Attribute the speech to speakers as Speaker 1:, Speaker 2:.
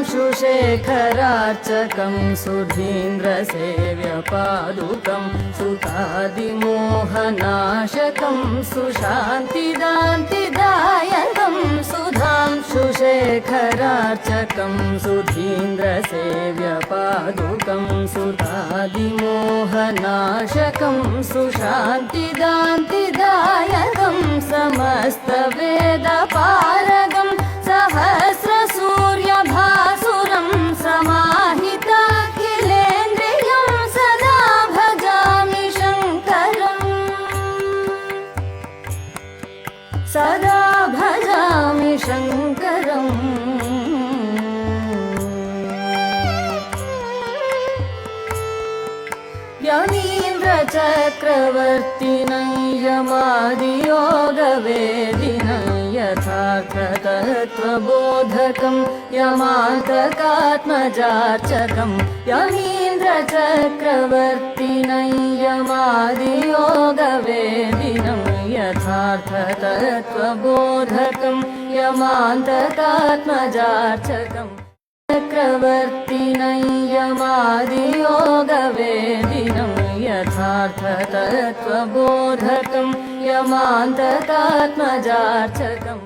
Speaker 1: सुधांशुशेखरार्चकं सुधीन्द्रसेव्यपादुकं सुतादिमोहनाशकं सुशान्तिदान्तिदायकं सुधांशुशेखरार्चकं सुधीन्द्रसेव्यपादुकं सुतादिमोहनाशकं सुशान्तिदान्तिदायकं समस्तवेदपारगं सहस्रसूर्यभासुरं समाहिताखिलेन्द्रियं सदा भजामि शङ्करम् सदा भजामि शङ्करम् यमीन्द्रचक्रवर्तिनं यमादियोगवेदिनं यथार्थतत्त्वबोधकं यमान्तकात्मजार्चकं यमीन्द्रचक्रवर्तिनं यमादियोगवेदिनं यथार्थतत्त्वबोधकं यमान्तकात्मजार्चकम् चक्रवर्तिनं यमादियोगवेदिनं यथार्थतत्त्वबोधकं यमान्तकात्मजार्चकम्